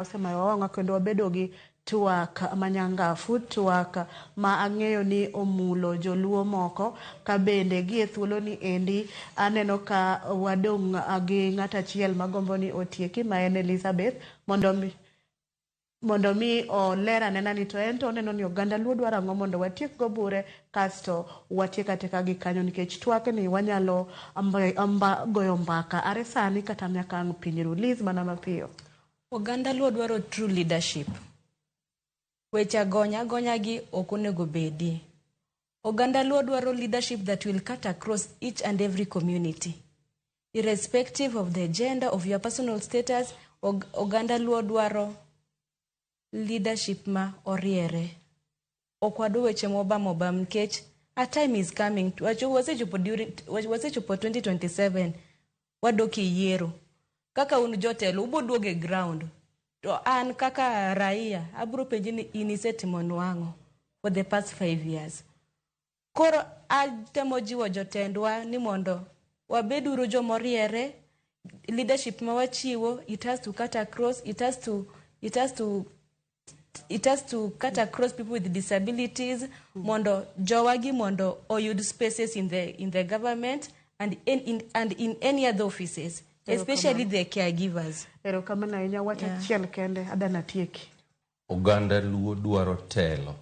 Osema wawanga kendo wabedo gi twak manyangafu, twak ma ang'eyo ni omulo joluo moko, ka bende gi e thuolo ni endi aneno ka wadong' gi ng'at achiel magombo ni otieki ma en Elizabeth mondo mi oler anena ni to en to oneno ni oganda Luo dwaro ang'o mondo watiek go bure kasto watiek ateka gi kanyo, nikech twak ni wanyalo goyo mbaka are sani kata nyaka ang' piny ru. Liz mana mapiyo. Oganda Luo dwaro true leadership. Weche agonya gi ok onego bedi. Oganda Luo dwaro leadership that will cut across each and every community. Irrespective of the gender, of your personal status, Oganda Luo dwaro leadership ma oriere. Okwado weche moba nikech a time is coming. Wasechopo 2027 wadoki yiero. Kaka un jotelo uboduoge ground. To an kaka raia abro penji ni inisetimo nwango for the past 5 years. Koro atemo jiwo jotendwa ni mondo wabeduru jomoriere. Leadership ma wachiwo, it has to cut across, it has to cut across people with disabilities. Mondo jowagi mondo oyud spaces in the government and in any other offices. Especially the caregivers. Ero kamana inya wacha chiel kende adana tieki. Oganda Luo dwaro telo.